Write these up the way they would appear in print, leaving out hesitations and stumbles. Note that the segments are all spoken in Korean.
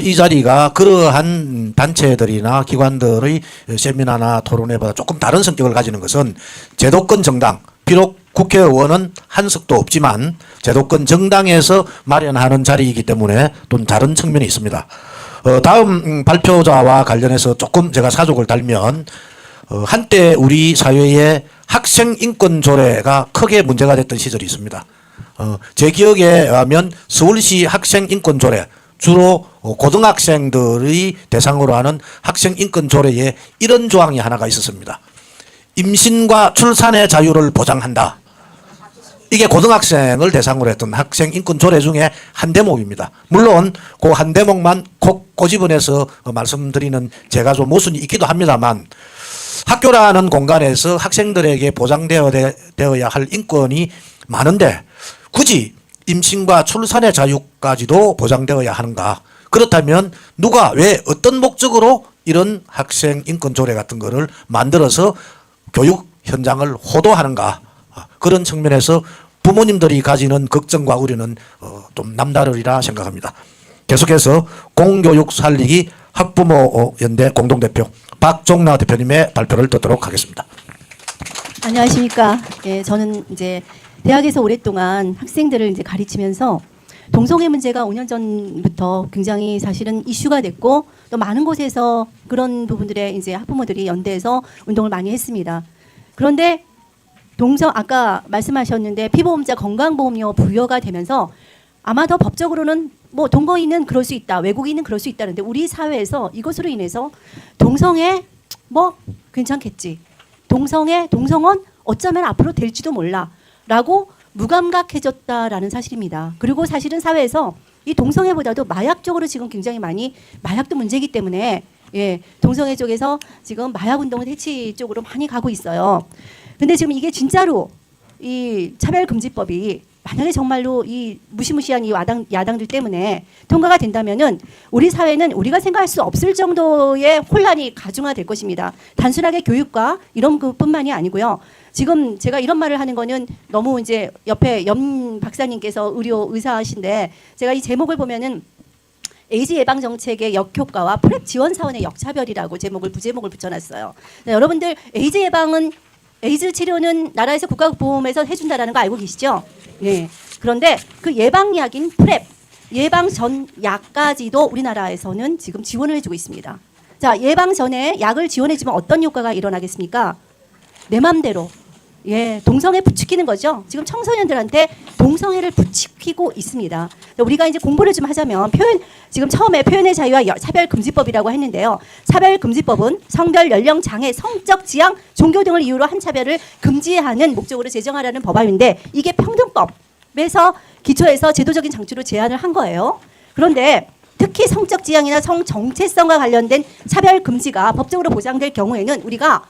이 자리가 그러한 단체들이나 기관들의 세미나나 토론회보다 조금 다른 성격을 가지는 것은 제도권 정당, 비록 국회의원은 한석도 없지만 제도권 정당에서 마련하는 자리이기 때문에 좀 다른 측면이 있습니다. 다음 발표자와 관련해서 조금 제가 사족을 달면 한때 우리 사회에 학생 인권 조례가 크게 문제가 됐던 시절이 있습니다. 제 기억에 하면 서울시 학생 인권 조례, 주로 고등학생들의 대상으로 하는 학생 인권 조례에 이런 조항이 하나가 있었습니다. 임신과 출산의 자유를 보장한다. 이게 고등학생을 대상으로 했던 학생 인권 조례 중에 한 대목입니다. 물론 그 한 대목만 콕 꼬집어내서 말씀드리는 제가 좀 모순이 있기도 합니다만, 학교라는 공간에서 학생들에게 보장되어야 할 인권이 많은데 굳이 임신과 출산의 자유까지도 보장되어야 하는가? 그렇다면 누가 왜 어떤 목적으로 이런 학생 인권 조례 같은 거를 만들어서 교육 현장을 호도하는가? 그런 측면에서 부모님들이 가지는 걱정과 우려는 좀 남다르리라 생각합니다. 계속해서 공교육 살리기 학부모 연대 공동대표 박종나 대표님의 발표를 듣도록 하겠습니다. 안녕하십니까. 예, 저는 이제 대학에서 오랫동안 학생들을 이제 가르치면서 동성애 문제가 5년 전부터 굉장히 사실은 이슈가 됐고 또 많은 곳에서 그런 부분들에 이제 학부모들이 연대해서 운동을 많이 했습니다. 그런데 아까 말씀하셨는데 피보험자 건강보험료 부여가 되면서 아마 더 법적으로는 뭐 동거인은 그럴 수 있다, 외국인은 그럴 수 있다는데 우리 사회에서 이것으로 인해서 동성애 뭐 괜찮겠지, 동성원 어쩌면 앞으로 될지도 몰라라고 무감각해졌다라는 사실입니다. 그리고 사실은 사회에서 이 동성애보다도 마약 쪽으로 지금 굉장히 많이 마약도 문제이기 때문에 동성애 쪽에서 지금 마약 운동은 해치 쪽으로 많이 가고 있어요. 근데 지금 이게 진짜로 이 차별금지법이 만약에 정말로 이 무시무시한 이 야당들 때문에 통과가 된다면은 우리 사회는 우리가 생각할 수 없을 정도의 혼란이 가중화될 것입니다. 단순하게 교육과 이런 것뿐만이 아니고요. 지금 제가 이런 말을 하는 거는 너무 이제 옆에 염 박사님께서 의사이신데 제가 이 제목을 보면은 에이즈 예방 정책의 역효과와 프랩 지원 사원의 역차별이라고 부제목을 붙여놨어요. 네, 여러분들 에이즈 치료는 나라에서 국가보험에서 해준다라는 거 알고 계시죠? 네. 그런데 그 예방약인 프랩, 예방 전 약까지도 우리나라에서는 지금 지원을 해주고 있습니다. 자, 예방 전에 약을 지원해주면 어떤 효과가 일어나겠습니까? 내 맘대로 동성애 부추기는 거죠. 지금 청소년들한테 동성애를 부추기고 있습니다. 우리가 이제 공부를 좀 하자면 지금 처음에 표현의 자유와 차별금지법이라고 했는데요. 차별금지법은 성별, 연령, 장애, 성적 지향, 종교 등을 이유로 한 차별을 금지하는 목적으로 제정하라는 법안인데 이게 평등법에서 기초해서 제도적인 장치로 제안을 한 거예요. 그런데 특히 성적 지향이나 성 정체성과 관련된 차별금지가 법적으로 보장될 경우에는 우리가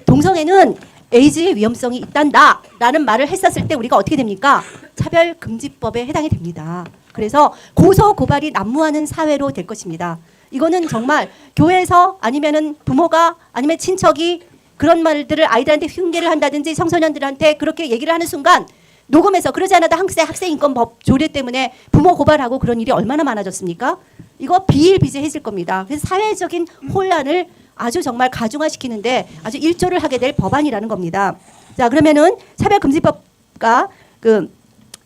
동성애는 에이즈의 위험성이 있단다라는 말을 했었을 때 우리가 어떻게 됩니까? 차별금지법에 해당이 됩니다. 그래서 고소 고발이 난무하는 사회로 될 것입니다. 이거는 정말 교회에서 아니면은 부모가 아니면 친척이 그런 말들을 아이들한테 흉계를 한다든지 청소년들한테 그렇게 얘기를 하는 순간 녹음해서 그러지 않아도 학생인권법 조례 때문에 부모 고발하고 그런 일이 얼마나 많아졌습니까? 이거 비일비재해질 겁니다. 그래서 사회적인 혼란을 아주 정말 가중화시키는데 아주 일조를 하게 될 법안이라는 겁니다. 자, 그러면은 차별금지법과 그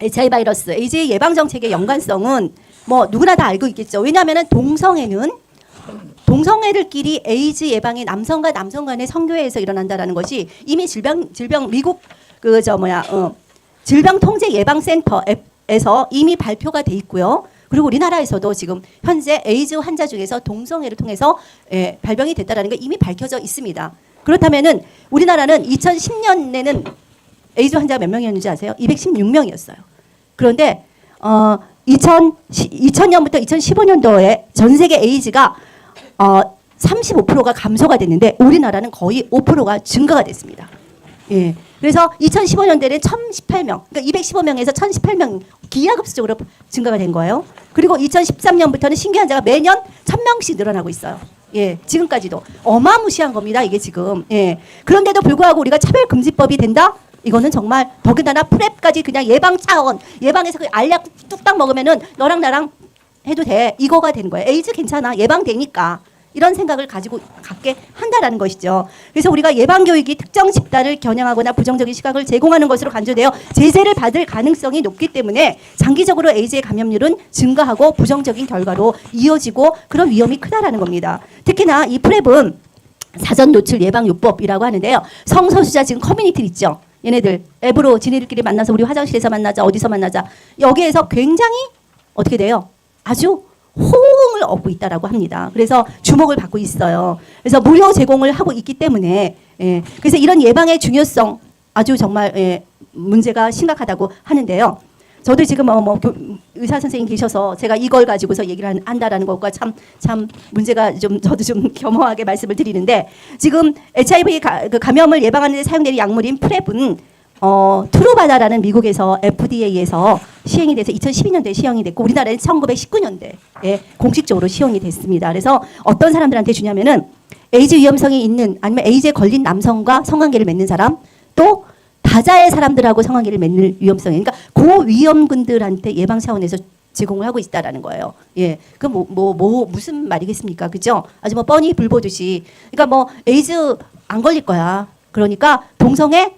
HIV 바이러스, 에이즈 예방 정책의 연관성은 뭐 누구나 다 알고 있겠죠. 왜냐하면은 동성애들끼리 에이즈 예방이 남성과 남성 간의 성교회에서 일어난다라는 것이 이미 미국 질병통제예방센터에서 이미 발표가 돼 있고요. 그리고 우리나라에서도 지금 현재 에이즈 환자 중에서 동성애를 통해서 발병이 됐다는 게 이미 밝혀져 있습니다. 그렇다면은 우리나라는 2010년에는 에이즈 환자가 몇 명이었는지 아세요? 216명이었어요. 그런데 2000년부터 2015년도에 전 세계 에이즈가 35%가 감소가 됐는데 우리나라는 거의 5%가 증가가 됐습니다. 예. 그래서 2015년대에는 1018명, 그러니까 215명에서 1018명 기하급수적으로 증가가 된 거예요. 그리고 2013년부터는 신규 환자가 매년 1000명씩 늘어나고 있어요. 예, 지금까지도 어마무시한 겁니다. 이게 지금. 예. 그런데도 불구하고 우리가 차별금지법이 된다? 이거는 정말 더군다나 프랩까지 그냥 예방 차원, 예방에서 그 알약 뚝딱 먹으면은 너랑 나랑 해도 돼. 이거가 되는 거예요. 에이즈 괜찮아. 예방되니까. 이런 생각을 갖게 한다라는 것이죠. 그래서 우리가 예방교육이 특정 집단을 겨냥하거나 부정적인 시각을 제공하는 것으로 간주되어 제재를 받을 가능성이 높기 때문에 장기적으로 에이즈의 감염률은 증가하고 부정적인 결과로 이어지고 그런 위험이 크다라는 겁니다. 특히나 이 프랩은 사전 노출 예방요법이라고 하는데요. 성소수자 지금 커뮤니티 있죠. 얘네들 앱으로 지네들끼리 만나서 우리 화장실에서 만나자, 어디서 만나자. 여기에서 굉장히 어떻게 돼요? 아주 호응을 얻고 있다라고 합니다. 그래서 주목을 받고 있어요. 그래서 무료 제공을 하고 있기 때문에 그래서 이런 예방의 중요성 아주 정말 문제가 심각하다고 하는데요. 저도 지금 의사 선생님 계셔서 제가 이걸 가지고서 얘기를 한다라는 것과 참 문제가 좀 저도 좀 겸허하게 말씀을 드리는데 지금 HIV 감염을 예방하는 데 사용되는 약물인 프랩은 트루바다라는 미국에서 FDA에서 시행이 돼서 2012년도에 시행이 됐고 우리나라는 1919년도에 공식적으로 시행이 됐습니다. 그래서 어떤 사람들한테 주냐면은 에이즈 위험성이 있는 아니면 에이즈에 걸린 남성과 성관계를 맺는 사람 또 다자의 사람들하고 성관계를 맺는 위험성이 그러니까 고위험군들한테 예방 차원에서 제공을 하고 있다라는 거예요. 예, 그 무슨 말이겠습니까, 그죠? 아주 뻔히 불보듯이. 그러니까 에이즈 안 걸릴 거야. 그러니까 동성애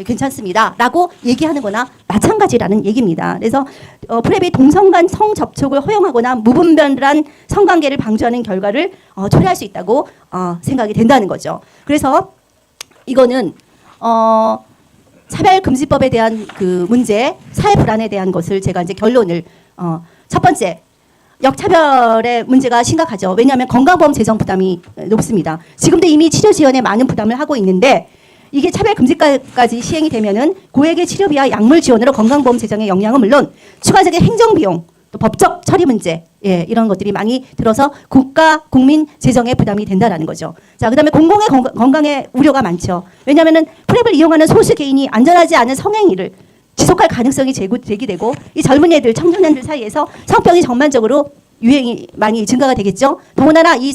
괜찮습니다. 라고 얘기하는 거나 마찬가지라는 얘기입니다. 그래서 프랩이 동성 간 성접촉을 허용하거나 무분별한 성관계를 방조하는 결과를 초래할 수 있다고 생각이 된다는 거죠. 그래서 이거는 차별금지법에 대한 그 문제, 사회 불안에 대한 것을 제가 이제 결론을 첫 번째 역차별의 문제가 심각하죠. 왜냐하면 건강보험 재정 부담이 높습니다. 지금도 이미 치료 지원에 많은 부담을 하고 있는데 이게 차별금지까지 시행이 되면은 고액의 치료비와 약물 지원으로 건강보험 재정의 영향은 물론 추가적인 행정비용, 또 법적 처리 문제 이런 것들이 많이 들어서 국가 국민 재정에 부담이 된다라는 거죠. 자, 그다음에 공공의 건강에 우려가 많죠. 왜냐하면은 프랩을 이용하는 소수 개인이 안전하지 않은 성행위를 지속할 가능성이 제기되고 이 젊은 애들 청소년들 사이에서 성병이 전반적으로 유행이 많이 증가가 되겠죠. 더군다나 이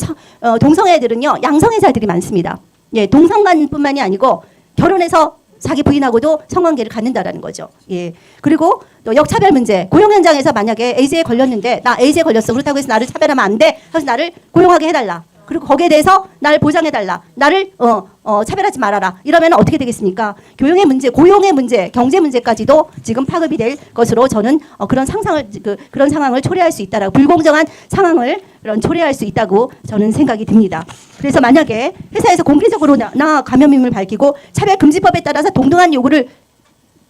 동성애들은요 양성애자들이 많습니다. 예, 동성간뿐만이 아니고 결혼해서 자기 부인하고도 성관계를 갖는다라는 거죠. 예. 그리고 또 역차별 문제. 고용 현장에서 만약에 에이즈에 걸렸는데 나 에이즈에 걸렸어. 그렇다고 해서 나를 차별하면 안 돼. 그래서 나를 고용하게 해달라. 그리고 거기에 대해서 나를 보장해달라. 나를 차별하지 말아라. 이러면 어떻게 되겠습니까? 교육의 문제, 고용의 문제, 경제 문제까지도 지금 파급이 될 것으로 저는 그런 상황을 초래할 수 있다라고 불공정한 상황을 초래할 수 있다고 저는 생각이 듭니다. 그래서 만약에 회사에서 공개적으로 나 감염임을 밝히고 차별금지법에 따라서 동등한 요구를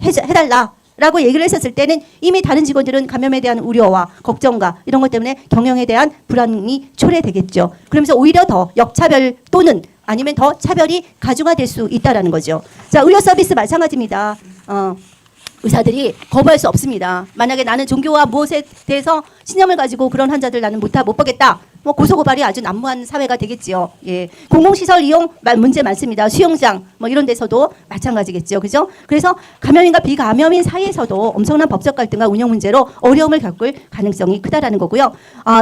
해달라라고 얘기를 했었을 때는 이미 다른 직원들은 감염에 대한 우려와 걱정과 이런 것 때문에 경영에 대한 불안이 초래되겠죠. 그러면서 오히려 더 역차별 또는 아니면 더 차별이 가중화될 수 있다라는 거죠. 자, 의료 서비스 마찬가지입니다. 의사들이 거부할 수 없습니다. 만약에 나는 종교와 무엇에 대해서 신념을 가지고 그런 환자들 나는 못 보겠다. 고소고발이 아주 난무한 사회가 되겠지요. 예. 공공시설 이용 문제 많습니다. 수영장 이런 데서도 마찬가지겠죠. 그죠? 그래서 감염인과 비감염인 사이에서도 엄청난 법적 갈등과 운영 문제로 어려움을 겪을 가능성이 크다라는 거고요.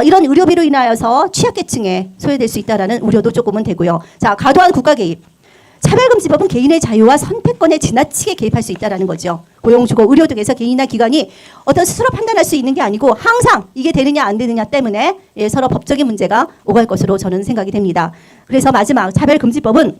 이런 의료비로 인하여서 취약계층에 소외될 수 있다라는 우려도 조금은 되고요. 자, 과도한 국가 개입. 차별금지법은 개인의 자유와 선택권에 지나치게 개입할 수 있다는 거죠. 고용주고 의료 등에서 개인이나 기관이 어떤 스스로 판단할 수 있는 게 아니고 항상 이게 되느냐 안 되느냐 때문에 서로 법적인 문제가 오갈 것으로 저는 생각이 됩니다. 그래서 마지막 차별금지법은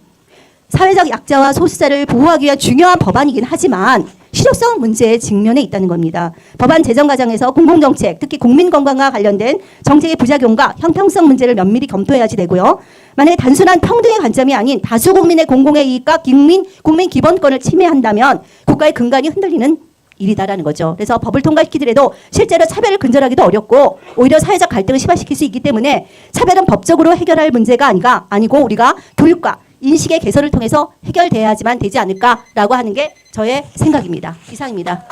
사회적 약자와 소수자를 보호하기 위한 중요한 법안이긴 하지만 실효성 문제에 직면해 있다는 겁니다. 법안 제정 과정에서 공공정책, 특히 국민건강과 관련된 정책의 부작용과 형평성 문제를 면밀히 검토해야지 되고요. 만약에 단순한 평등의 관점이 아닌 다수 국민의 공공의 이익과 국민 기본권을 침해한다면 국가의 근간이 흔들리는 일이다라는 거죠. 그래서 법을 통과시키더라도 실제로 차별을 근절하기도 어렵고 오히려 사회적 갈등을 심화시킬 수 있기 때문에 차별은 법적으로 해결할 문제가 아니고 우리가 교육과 인식의 개선을 통해서 해결돼야지만 되지 않을까라고 하는 게 저의 생각입니다. 이상입니다.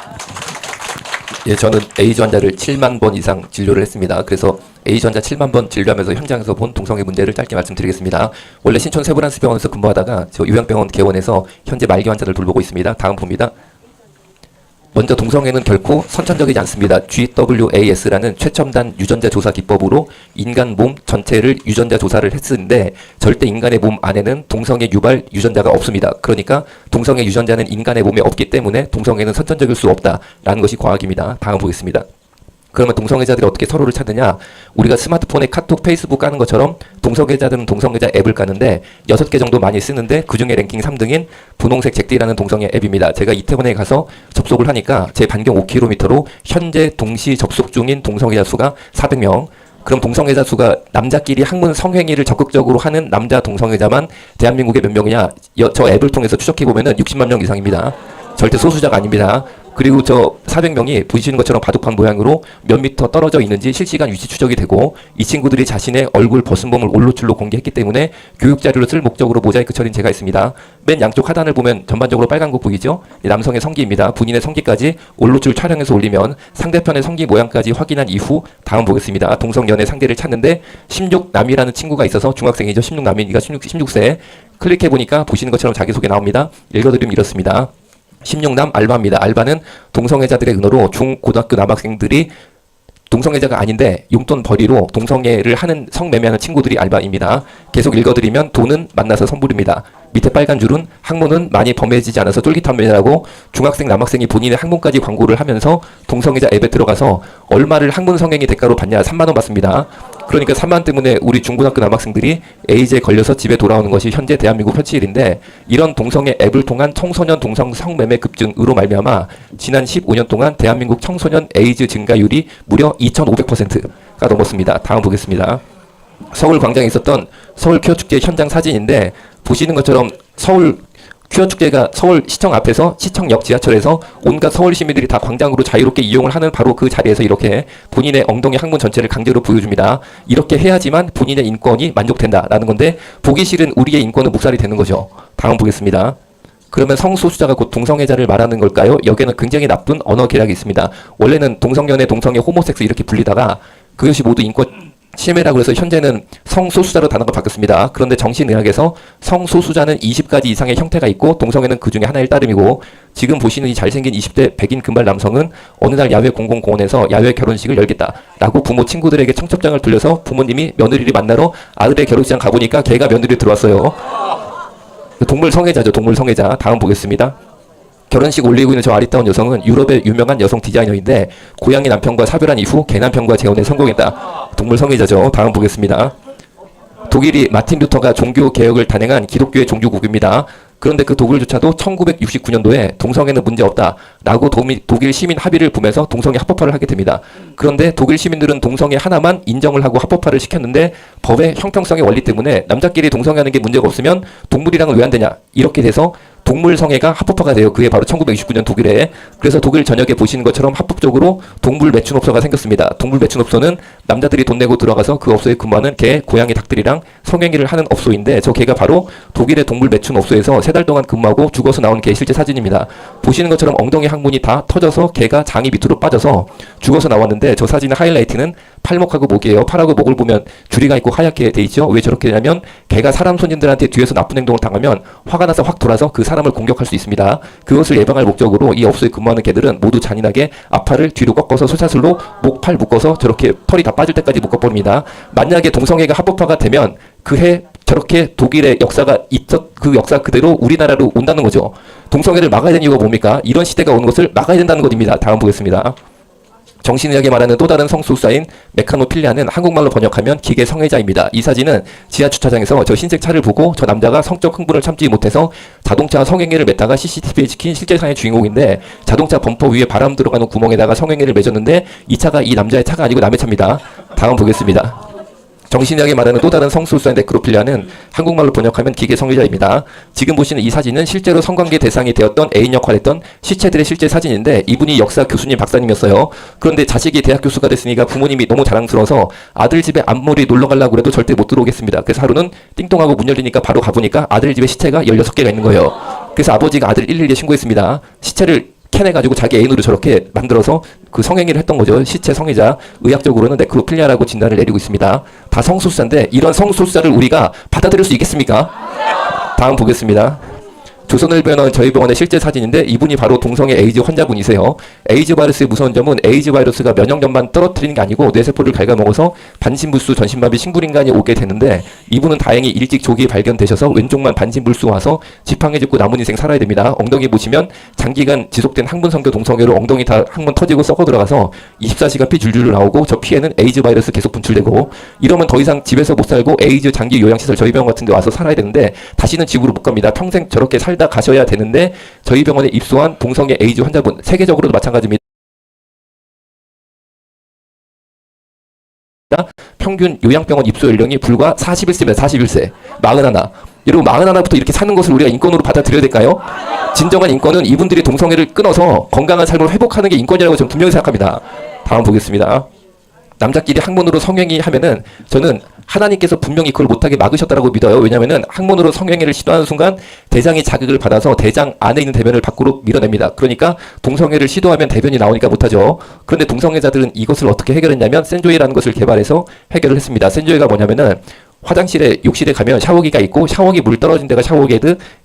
예, 저는 에이즈 환자를 7만 번 이상 진료를 했습니다. 그래서 에이즈 환자 7만 번 진료하면서 현장에서 본 동성애 문제를 짧게 말씀드리겠습니다. 원래 신촌 세브란스 병원에서 근무하다가 저 요양병원 개원해서 현재 말기 환자를 돌보고 있습니다. 다음 봅니다. 먼저 동성애는 결코 선천적이지 않습니다. GWAS라는 최첨단 유전자 조사 기법으로 인간 몸 전체를 유전자 조사를 했는데 절대 인간의 몸 안에는 동성애 유발 유전자가 없습니다. 그러니까 동성애 유전자는 인간의 몸에 없기 때문에 동성애는 선천적일 수 없다라는 것이 과학입니다. 다음 보겠습니다. 그러면 동성애자들이 어떻게 서로를 찾느냐? 우리가 스마트폰에 카톡, 페이스북 까는 것처럼 동성애자들은 동성애자 앱을 까는데 6개 정도 많이 쓰는데 그중에 랭킹 3등인 분홍색 잭디라는 동성애 앱입니다. 제가 이태원에 가서 접속을 하니까 제 반경 5km로 현재 동시 접속 중인 동성애자 수가 400명. 그럼 동성애자 수가 남자끼리 학문 성행위를 적극적으로 하는 남자 동성애자만 대한민국에 몇 명이냐? 저 앱을 통해서 추적해보면은 60만 명 이상입니다. 절대 소수자가 아닙니다. 그리고 저 400명이 보시는 것처럼 바둑판 모양으로 몇 미터 떨어져 있는지 실시간 위치 추적이 되고 이 친구들이 자신의 얼굴 벗은범을 올로출로 공개했기 때문에 교육 자료를 쓸 목적으로 모자이크 처리인 제가 있습니다. 맨 양쪽 하단을 보면 전반적으로 빨간 거 보이죠? 남성의 성기입니다. 본인의 성기까지 올로출 촬영해서 올리면 상대편의 성기 모양까지 확인한 이후 다음 보겠습니다. 동성연애 상대를 찾는데 16남이라는 친구가 있어서 중학생이죠. 16남이니까 16세. 클릭해보니까 보시는 것처럼 자기소개 나옵니다. 읽어드리면 이렇습니다. 16남 알바입니다. 알바는 동성애자들의 은어로 중, 고등학교 남학생들이 동성애자가 아닌데 용돈 벌이로 동성애를 하는 성매매하는 친구들이 알바입니다. 계속 읽어드리면 돈은 만나서 선불입니다. 밑에 빨간 줄은 학문은 많이 범해지지 않아서 쫄깃한 면이라고 중학생 남학생이 본인의 학문까지 광고를 하면서 동성애자 앱에 들어가서 얼마를 학문 성행위 대가로 받냐 3만 원 받습니다. 그러니까 3만 때문에 우리 중고등학교 남학생들이 에이즈에 걸려서 집에 돌아오는 것이 현재 대한민국 현실인데 이런 동성애 앱을 통한 청소년 동성 성매매 급증으로 말미암아 지난 15년 동안 대한민국 청소년 에이즈 증가율이 무려 2,500%가 넘었습니다. 다음 보겠습니다. 서울 광장에 있었던 서울 퀴어 축제 현장 사진인데 보시는 것처럼 서울 퀴어 축제가 서울시청 앞에서 시청역 지하철에서 온갖 서울 시민들이 다 광장으로 자유롭게 이용을 하는 바로 그 자리에서 이렇게 본인의 엉덩이 항문 전체를 강제로 보여줍니다. 이렇게 해야지만 본인의 인권이 만족된다라는 건데 보기 싫은 우리의 인권은 묵살이 되는 거죠. 다음 보겠습니다. 그러면 성소수자가 곧 동성애자를 말하는 걸까요? 여기에는 굉장히 나쁜 언어 계략이 있습니다. 원래는 동성연애, 동성애, 호모섹스 이렇게 불리다가 그것이 모두 인권 침해라고 해서 현재는 성소수자로 단어가 바뀌었습니다. 그런데 정신의학에서 성소수자는 20가지 이상의 형태가 있고 동성애는 그 중에 하나일 따름이고 지금 보시는 이 잘생긴 20대 백인 금발 남성은 어느 날 야외 공공공원에서 야외 결혼식을 열겠다라고 부모 친구들에게 청첩장을 돌려서 부모님이 며느리를 만나러 아들의 결혼식장 가보니까 걔가 며느리 들어왔어요. 동물 성애자죠. 동물 성애자. 다음 보겠습니다. 결혼식 올리고 있는 저 아리따운 여성은 유럽의 유명한 여성 디자이너인데 고양이 남편과 사별한 이후 개 남편과 재혼에 성공했다. 동물 성애자죠. 다음 보겠습니다. 독일이 마틴 루터가 종교 개혁을 단행한 기독교의 종주국입니다. 그런데 그 독일조차도 1969년도에 동성애는 문제없다라고 독일 시민 합의를 보면서 동성애 합법화를 하게 됩니다. 그런데 독일 시민들은 동성애 하나만 인정을 하고 합법화를 시켰는데 법의 형평성의 원리 때문에 남자끼리 동성애하는 게 문제가 없으면 동물이랑은 왜 안 되냐 이렇게 돼서 동물 성애가 합법화가 돼요. 그게 바로 1969년 독일에. 그래서 독일 전역에 보시는 것처럼 합법적으로 동물 매춘업소가 생겼습니다. 동물 매춘업소는 남자들이 돈 내고 들어가서 그 업소에 근무하는 개, 고양이, 닭들이랑 성행위를 하는 업소인데 저 개가 바로 독일의 동물 매춘업소에서 3달 동안 근무하고 죽어서 나온 개 실제 사진입니다. 보시는 것처럼 엉덩이 항문이 다 터져서 개가 장이 밑으로 빠져서 죽어서 나왔는데 저 사진의 하이라이트는 팔목하고 목이에요. 팔하고 목을 보면 줄이가 있고 하얗게 돼 있죠. 왜 저렇게 되냐면 개가 사람 손님들한테 뒤에서 나쁜 행동을 당하면 화가 나서 확 돌아서 그 사람을 공격할 수 있습니다. 그것을 예방할 목적으로 이 업소에 근무하는 개들은 모두 잔인하게 앞팔을 뒤로 꺾어서 쇠사슬로 목, 팔 묶어서 저렇게 털이 다 빠질 때까지 묶어버립니다. 만약에 동성애가 합법화가 되면 그해 저렇게 독일의 역사가 있었 그 역사 그대로 우리나라로 온다는 거죠. 동성애를 막아야 되는 이유가 뭡니까? 이런 시대가 오는 것을 막아야 된다는 것입니다. 다음 보겠습니다. 정신의학에 말하는 또 다른 성소수자인 메카노필리아는 한국말로 번역하면 기계 성애자입니다. 이 사진은 지하 주차장에서 저 흰색 차를 보고 저 남자가 성적 흥분을 참지 못해서 자동차 성행위를 맺다가 CCTV에 찍힌 실제 사연의 주인공인데 자동차 범퍼 위에 바람 들어가는 구멍에다가 성행위를 맺었는데 이 차가 이 남자의 차가 아니고 남의 차입니다. 다음 보겠습니다. 정신의학에 말하는 또 다른 성소수자인 네크로필리아는 한국말로 번역하면 기계 성애자입니다. 지금 보시는 이 사진은 실제로 성관계 대상이 되었던 애인 역할을 했던 시체들의 실제 사진인데 이분이 역사 교수님 박사님이었어요. 그런데 자식이 대학 교수가 됐으니까 부모님이 너무 자랑스러워서 아들 집에 앞머리 놀러 가려고 해도 절대 못 들어오겠습니다. 그래서 하루는 띵동하고 문 열리니까 바로 가보니까 아들 집에 시체가 16개가 있는 거예요. 그래서 아버지가 아들 112에 신고했습니다. 시체를 캔해가지고 자기 애인으로 저렇게 만들어서 그 성행위를 했던 거죠. 시체 성애자, 의학적으로는 네크로필리아라고 진단을 내리고 있습니다. 다 성소수자인데 이런 성소수자를 우리가 받아들일 수 있겠습니까? 다음 보겠습니다. 조선일보는 저희 병원의 실제 사진인데 이분이 바로 동성애 에이즈 환자분이세요. 에이즈 바이러스의 무서운 점은 에이즈 바이러스가 면역력만 떨어뜨리는 게 아니고 뇌세포를 갉아먹어서 반신불수, 전신마비, 식물인간이 오게 되는데 이분은 다행히 일찍 조기에 발견되셔서 왼쪽만 반신불수 와서 지팡이 짚고 남은 인생 살아야 됩니다. 엉덩이 보시면 장기간 지속된 항문성교 동성애로 엉덩이 다 항문 터지고 썩어 들어가서 24시간 피 줄줄 나오고 저 피에는 에이즈 바이러스 계속 분출되고 이러면 더 이상 집에서 못 살고 에이즈 장기 요양시설 저희 병원 같은 데 와서 살아야 되는데 다시는 집으로 못 갑니다. 평생 저렇게 살다 가셔야 되는데 저희 병원에 입소한 동성애 에이즈 환자분 세계적으로도 마찬가지입니다. 평균 요양병원 입소 연령이 불과 41세입니다. 41세. 41. 여러분 41부터 이렇게 사는 것을 우리가 인권으로 받아들여야 될까요? 진정한 인권은 이분들이 동성애를 끊어서 건강한 삶을 회복하는 게 인권이라고 저는 분명히 생각합니다. 다음 보겠습니다. 남자끼리 항문으로 성행위 하면은 저는 하나님께서 분명히 그걸 못하게 막으셨다라고 믿어요. 왜냐면은 항문으로 성행위를 시도하는 순간 대장이 자극을 받아서 대장 안에 있는 대변을 밖으로 밀어냅니다. 그러니까 동성애를 시도하면 대변이 나오니까 못하죠. 그런데 동성애자들은 이것을 어떻게 해결했냐면 센조이라는 것을 개발해서 해결을 했습니다. 센조이가 뭐냐면은 화장실에 욕실에 가면 샤워기가 있고 샤워기 물 떨어진 데가 샤워기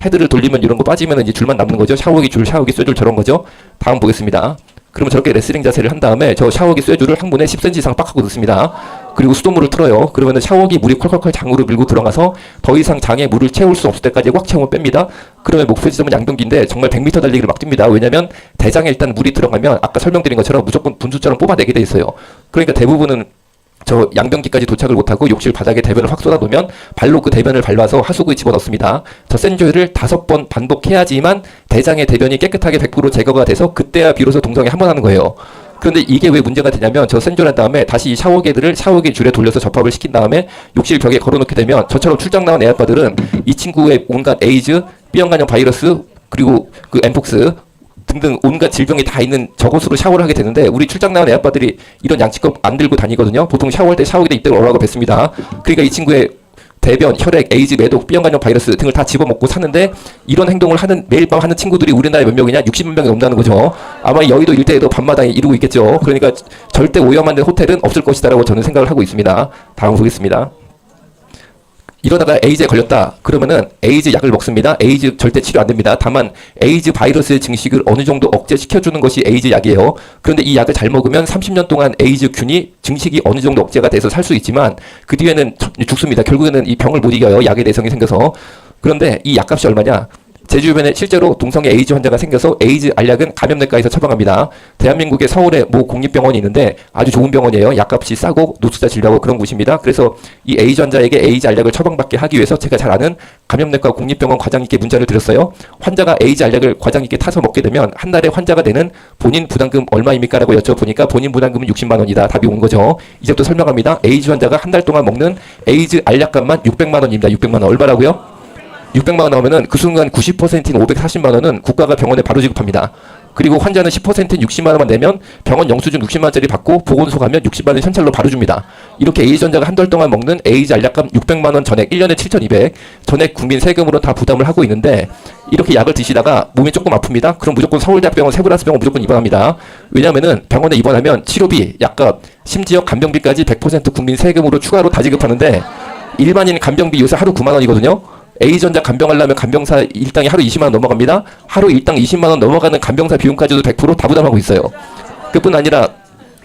헤드를 돌리면 이런 거 빠지면 이제 줄만 남는 거죠. 샤워기 줄, 샤워기 쇠줄 저런 거죠. 다음 보겠습니다. 그러면 저렇게 레슬링 자세를 한 다음에 저 샤워기 쇠줄을 항문에 10cm 이상 빡 하고 넣습니다. 그리고 수돗물을 틀어요. 그러면 샤워기 물이 콜콜콜 장으로 밀고 들어가서 더 이상 장에 물을 채울 수 없을 때까지 꽉 채우면 뺍니다. 그러면 목표 지점은 양변기인데 정말 100m 달리기를 막 뜁니다. 왜냐면 대장에 일단 물이 들어가면 아까 설명드린 것처럼 무조건 분수처럼 뽑아내게 돼 있어요. 그러니까 대부분은 저 양변기까지 도착을 못하고 욕실 바닥에 대변을 확 쏟아놓으면 발로 그 대변을 밟아서 하수구에 집어넣습니다. 저 센조이를 5번 반복해야지만 대장의 대변이 깨끗하게 100% 제거가 돼서 그때야 비로소 동성애 한 번 하는 거예요. 그런데 이게 왜 문제가 되냐면 저 센조이를 한 다음에 다시 이 샤워기들을 샤워기 줄에 돌려서 접합을 시킨 다음에 욕실 벽에 걸어놓게 되면 저처럼 출장 나온 애 아빠들은 이 친구의 온갖 에이즈, B형간염 바이러스 그리고 그 엠폭스 등등 온갖 질병이 다 있는 저것으로 샤워를 하게 되는데 우리 출장 나온 애아빠들이 이런 양치컵 안 들고 다니거든요. 보통 샤워할 때 샤워기에 이때를 오라고 뱉습니다. 그러니까 이 친구의 대변, 혈액, 에이즈, 매독, B형간염 바이러스 등을 다 집어먹고 사는데 이런 행동을 하는 매일 밤 하는 친구들이 우리나라에 몇 명이냐? 60만 명이 넘는다는 거죠. 아마 여의도 일대에도 밤마다 이루고 있겠죠. 그러니까 절대 오염 안 된 호텔은 없을 것이다라고 저는 생각을 하고 있습니다. 다음 보겠습니다. 이러다가 에이즈에 걸렸다. 그러면은 에이즈 약을 먹습니다. 에이즈 절대 치료 안 됩니다. 다만 에이즈 바이러스의 증식을 어느 정도 억제시켜주는 것이 에이즈 약이에요. 그런데 이 약을 잘 먹으면 30년 동안 에이즈 균이 증식이 어느 정도 억제가 돼서 살 수 있지만 그 뒤에는 죽습니다. 결국에는 이 병을 못 이겨요. 약의 내성이 생겨서. 그런데 이 약값이 얼마냐? 제 주변에 실제로 동성애 에이즈 환자가 생겨서 에이즈 알약은 감염내과에서 처방합니다. 대한민국의 서울에 모 공립병원이 있는데 아주 좋은 병원이에요. 약값이 싸고 노숙자 진료하고 그런 곳입니다. 그래서 이 에이즈 환자에게 에이즈 알약을 처방받게 하기 위해서 제가 잘 아는 감염내과 공립병원 과장님께 문자를 드렸어요. 환자가 에이즈 알약을 과장님께 타서 먹게 되면 한 달에 환자가 되는 본인 부담금 얼마입니까? 라고 여쭤보니까 본인 부담금은 60만 원이다. 답이 온 거죠. 이제부터 설명합니다. 에이즈 환자가 한 달 동안 먹는 에이즈 알약값만 600만 원입니다. 600만 원. 얼마라고요? 600만 원 나오면은 그 순간 90%인 540만 원은 국가가 병원에 바로 지급합니다. 그리고 환자는 10%인 60만 원만 내면 병원 영수증 60만 원짜리 받고 보건소 가면 60만 원 현찰로 바로 줍니다. 이렇게 에이즈 환자가 한 달 동안 먹는 에이즈 알약값 600만 원 전액 1년에 7,200 전액 국민 세금으로 다 부담을 하고 있는데 이렇게 약을 드시다가 몸이 조금 아픕니다. 그럼 무조건 서울대학병원, 세브란스병원 무조건 입원합니다. 왜냐하면은 병원에 입원하면 치료비, 약값, 심지어 간병비까지 100% 국민 세금으로 추가로 다 지급하는데 일반인 간병비 요새 하루 9만 원이거든요. 에이즈 환자 간병하려면 간병사 일당이 하루 20만 원 넘어갑니다. 하루 일당 20만 원 넘어가는 간병사 비용까지도 100%다 부담하고 있어요. 그뿐 아니라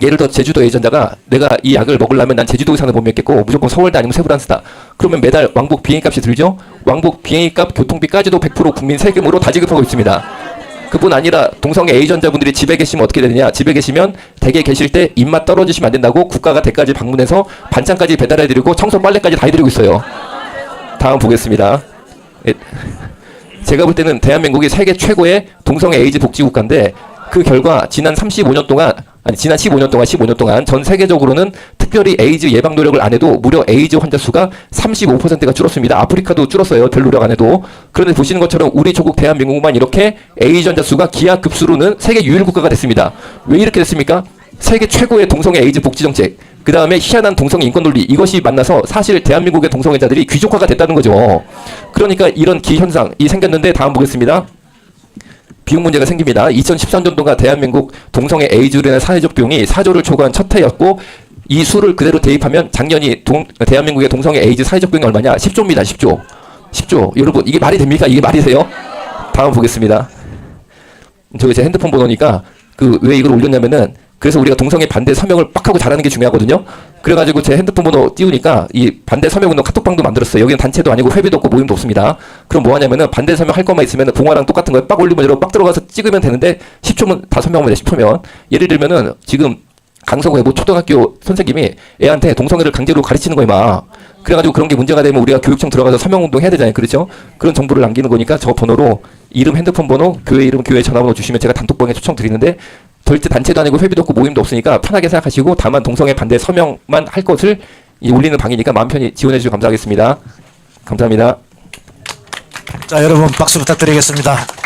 예를 들어 제주도 에이즈 환자가 내가 이 약을 먹으려면 난 제주도 의사는 못 믿겠고 무조건 서울대 아니면 세브란스다. 그러면 매달 왕복 비행값이 들죠. 왕복 비행값 교통비까지도 100% 국민 세금으로 다 지급하고 있습니다. 그뿐 아니라 동성애 에이즈 환자분들이 집에 계시면 어떻게 되느냐. 집에 계시면 댁에 계실 때 입맛 떨어지시면 안 된다고 국가가 댁까지 방문해서 반찬까지 배달해드리고 청소 빨래까지 다 해드리고 있어요. 다음 보겠습니다. 제가 볼 때는 대한민국이 세계 최고의 동성애 에이즈 복지국가인데 그 결과 지난 15년 동안 전 세계적으로는 특별히 에이즈 예방 노력을 안 해도 무려 에이즈 환자 수가 35%가 줄었습니다. 아프리카도 줄었어요. 별 노력 안 해도. 그런데 보시는 것처럼 우리 조국 대한민국만 이렇게 에이즈 환자 수가 기하급수로는 세계 유일 국가가 됐습니다. 왜 이렇게 됐습니까? 세계 최고의 동성애 에이즈 복지 정책, 그 다음에 희한한 동성애 인권 논리, 이것이 만나서 사실 대한민국의 동성애자들이 귀족화가 됐다는 거죠. 그러니까 이런 기현상이 생겼는데 다음 보겠습니다. 비용 문제가 생깁니다. 2013년도가 대한민국 동성애 에이즈로 인한 사회적 비용이 4조를 초과한 첫 해였고 이 수를 그대로 대입하면 작년이 대한민국의 동성애 에이즈 사회적 비용이 얼마냐? 10조입니다. 10조. 여러분 이게 말이 됩니까? 이게 말이 돼요? 다음 보겠습니다. 저기 제 핸드폰 번호니까 그 왜 이걸 올렸냐면은 그래서 우리가 동성애 반대 서명을 빡 하고 잘하는 게 중요하거든요. 그래가지고 제 핸드폰 번호 띄우니까 이 반대 서명 운동 카톡방도 만들었어요. 여기는 단체도 아니고 회비도 없고 모임도 없습니다. 그럼 뭐 하냐면은 반대 서명 할 것만 있으면은 봉화랑 똑같은 거 빡 올리면 이러고 빡 들어가서 찍으면 되는데 10초면 다 서명하면 돼. 10초면. 예를 들면은 지금 강서구의 모 초등학교 선생님이 애한테 동성애를 강제로 가르치는 거야 막. 그래가지고 그런 게 문제가 되면 우리가 교육청 들어가서 서명운동 해야 되잖아요. 그렇죠? 그런 정보를 남기는 거니까 저 번호로 이름, 핸드폰 번호, 교회 이름, 교회 전화번호 주시면 제가 단톡방에 초청 드리는데 절대 단체도 아니고 회비도 없고 모임도 없으니까 편하게 생각하시고 다만 동성애 반대 서명만 할 것을 이 올리는 방이니까 마음 편히 지원해 주시면 감사하겠습니다. 감사합니다. 자, 여러분 박수 부탁드리겠습니다.